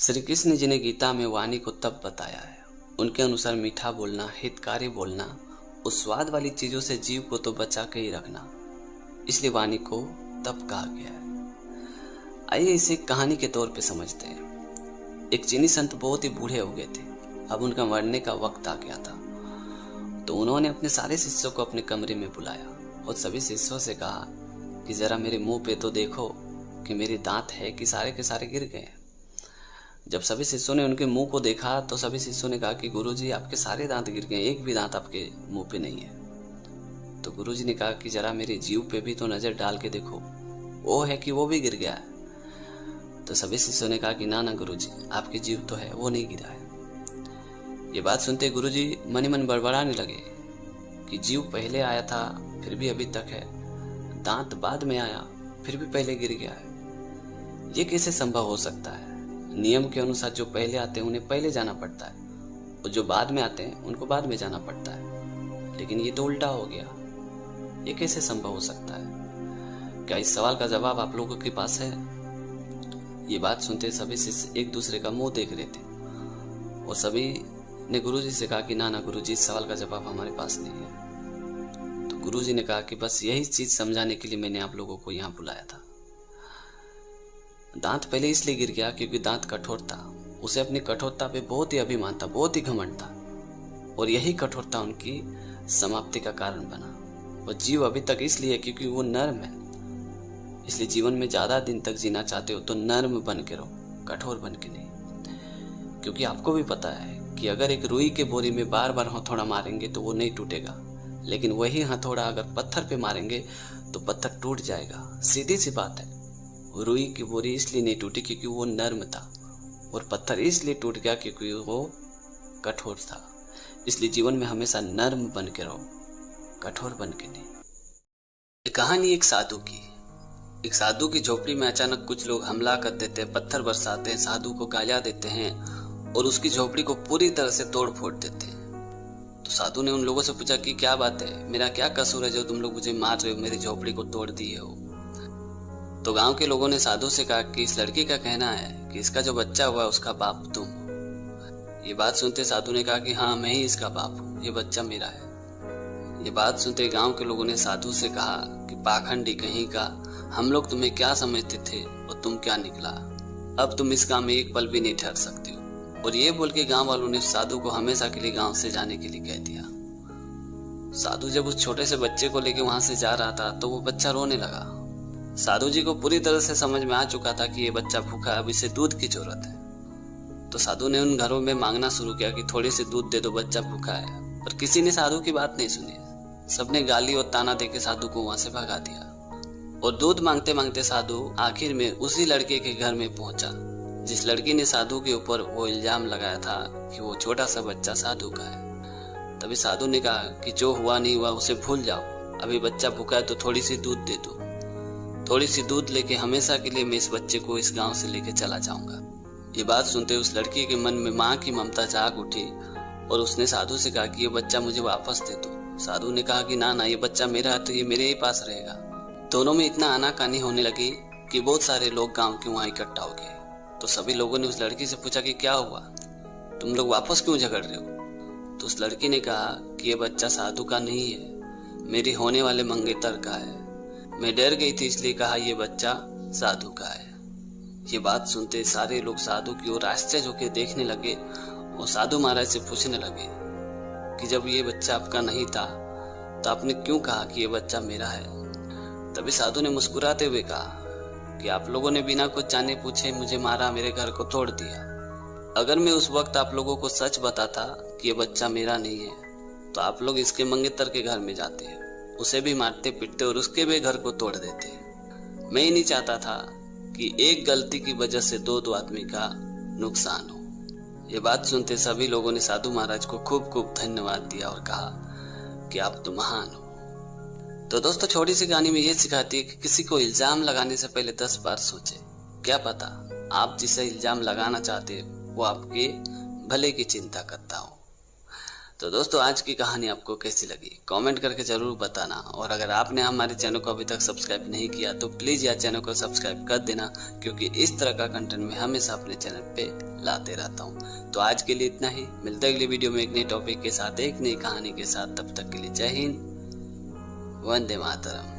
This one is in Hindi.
श्री कृष्ण जी ने गीता में वाणी को तब बताया है। उनके अनुसार मीठा बोलना, हितकारी बोलना, उस स्वाद वाली चीजों से जीव को तो बचा के ही रखना, इसलिए वाणी को तप कहा गया है। आइए इसे कहानी के तौर पे समझते हैं। एक चीनी संत बहुत ही बूढ़े हो गए थे। अब उनका मरने का वक्त आ गया था। तो उन्होंने अपने सारे शिष्यों को अपने कमरे में बुलाया और सभी शिष्यों से कहा कि जरा मेरे मुंह पे तो देखो कि मेरे दांत है कि सारे के सारे गिर गए। जब सभी शिष्यों ने उनके मुंह को देखा तो सभी शिष्यों ने कहा कि गुरुजी आपके सारे दांत गिर गए, एक भी दांत आपके मुंह पे नहीं है। तो गुरुजी ने कहा कि जरा मेरे जीव पे भी तो नजर डाल के देखो, वो है कि वो भी गिर गया है। तो सभी शिष्यों ने कहा कि ना ना गुरुजी, आपके जीव तो है, वो नहीं गिरा है। ये बात सुनते गुरुजी मन ही मन बड़बड़ाने लगे कि जीव पहले आया था फिर भी अभी तक है, दांत बाद में आया फिर भी पहले गिर गया है। ये कैसे संभव हो सकता है? नियम के अनुसार जो पहले आते हैं उन्हें पहले जाना पड़ता है और जो बाद में आते हैं उनको बाद में जाना पड़ता है, लेकिन ये तो उल्टा हो गया। ये कैसे संभव हो सकता है? क्या इस सवाल का जवाब आप लोगों के पास है? ये बात सुनते सभी शिष्य एक दूसरे का मुंह देख रहे थे और सभी ने गुरुजी से कहा कि ना ना गुरुजी, इस सवाल का जवाब हमारे पास नहीं है। तो गुरुजी ने कहा कि बस यही चीज समझाने के लिए मैंने आप लोगों को यहाँ बुलाया था। दांत पहले इसलिए गिर गया क्योंकि दांत कठोर था। उसे अपनी कठोरता पे बहुत ही अभिमान था, बहुत ही घमंड था, और यही कठोरता उनकी समाप्ति का कारण बना। और जीव अभी तक इसलिए क्योंकि वो नर्म है। इसलिए जीवन में ज्यादा दिन तक जीना चाहते हो तो नर्म बन के रहो, कठोर बन के नहीं। क्योंकि आपको भी पता है कि अगर एक रुई के बोरी में बार बार हथौड़ा मारेंगे तो वो नहीं टूटेगा, लेकिन वही हथौड़ा अगर पत्थर पे मारेंगे तो पत्थर टूट जाएगा। सीधी सी बात है। रुई की बोरी इसलिए नहीं टूटी क्योंकि वो नर्म था, और पत्थर इसलिए टूट गया क्योंकि वो कठोर था। इसलिए जीवन में हमेशा नर्म बन के रहो, कठोर बन के नहीं। ये कहानी एक साधु की झोपड़ी में अचानक कुछ लोग हमला कर देते हैं, पत्थर बरसाते हैं, साधु को गालियां देते हैं और उसकी झोपड़ी को पूरी तरह से तोड़ फोड़ देते हैं। तो साधु ने उन लोगों से पूछा कि क्या बात है, मेरा क्या कसूर है जो तुम लोग मुझे मार रहे हो, मेरी झोपड़ी को तोड़ दिए हो। तो गांव के लोगों ने साधु से कहा कि इस लड़की का कहना है कि इसका जो बच्चा हुआ उसका बाप तुम हो। ये बात सुनते साधु ने कहा कि हाँ, मैं ही इसका बाप हूँ, ये बच्चा मेरा है। ये बात सुनते गांव के लोगों ने साधु से कहा कि पाखंडी कहीं का, हम लोग तुम्हें क्या समझते थे और तुम क्या निकला, अब तुम इस गांव में एक पल भी नहीं ठहर सकते हो। और ये बोल के गांव वालों ने साधु को हमेशा के लिए गांव से जाने के लिए कह दिया। साधु जब उस छोटे से बच्चे को लेके वहां से जा रहा था तो वो बच्चा रोने लगा। साधु जी को पूरी तरह से समझ में आ चुका था कि ये बच्चा भूखा है, अब इसे दूध की जरूरत है। तो साधु ने उन घरों में मांगना शुरू किया कि थोड़ी सी दूध दे दो, बच्चा भूखा है। पर किसी ने साधु की बात नहीं सुनी। सबने गाली और ताना देके साधु को वहां से भगा दिया। और दूध मांगते मांगते साधु आखिर में उसी लड़के के घर में पहुंचा जिस लड़की ने साधु के ऊपर वो इल्जाम लगाया था कि वो छोटा सा बच्चा साधु का है। तभी साधु ने कहा कि जो हुआ नहीं हुआ उसे भूल जाओ, अभी बच्चा भूखा है तो थोड़ी सी दूध दे दो। थोड़ी सी दूध लेके हमेशा के लिए मैं इस बच्चे को इस गांव से लेके चला जाऊंगा। ये बात सुनते उस लड़की के मन में माँ की ममता जाग उठी और उसने साधु से कहा कि ये बच्चा मुझे वापस दे दो। साधु ने कहा कि ना ना, ये बच्चा मेरा है तो ये मेरे ही पास रहेगा। दोनों में इतना आनाकानी होने लगी कि बहुत सारे लोग गांव के वहां इकट्ठा हो गए। तो सभी लोगों ने उस लड़की से पूछा कि क्या हुआ, तुम लोग वापस क्यों झगड़ रहे हो। तो उस लड़की ने कहा कि ये बच्चा साधु का नहीं है, मेरी होने वाले मंगेतर का है। मैं डर गई थी इसलिए कहा ये बच्चा साधु का है। ये बात सुनते सारे लोग साधु की ओर आश्चर्य होकर देखने लगे और साधु महाराज से पूछने लगे कि जब ये बच्चा आपका नहीं था तो आपने क्यों कहा कि ये बच्चा मेरा है। तभी साधु ने मुस्कुराते हुए कहा कि आप लोगों ने बिना कुछ जाने पूछे मुझे मारा, मेरे घर को तोड़ दिया। अगर मैं उस वक्त आप लोगों को सच बताता कि ये बच्चा मेरा नहीं है तो आप लोग इसके मंगेतर के घर में जाते, उसे भी मारते पीटते और उसके भी घर को तोड़ देते। मैं ही नहीं चाहता था कि एक गलती की वजह से दो आदमी का नुकसान हो। ये बात सुनते सभी लोगों ने साधु महाराज को खूब खूब धन्यवाद दिया और कहा कि आप तो महान हो। तो दोस्तों, छोटी सी कहानी में ये सिखाती है कि किसी को इल्जाम लगाने से पहले 10 बार सोचे। क्या पता आप जिसे इल्जाम लगाना चाहते वो आपके भले की चिंता करता हो। तो दोस्तों आज की कहानी आपको कैसी लगी कमेंट करके ज़रूर बताना। और अगर आपने हमारे चैनल को अभी तक सब्सक्राइब नहीं किया तो प्लीज़ यार चैनल को सब्सक्राइब कर देना, क्योंकि इस तरह का कंटेंट मैं हमेशा अपने चैनल पे लाते रहता हूँ। तो आज के लिए इतना ही, मिलते हैं अगली वीडियो में एक नई टॉपिक के साथ, एक नई कहानी के साथ। तब तक के लिए जय हिंद, वंदे मातरम।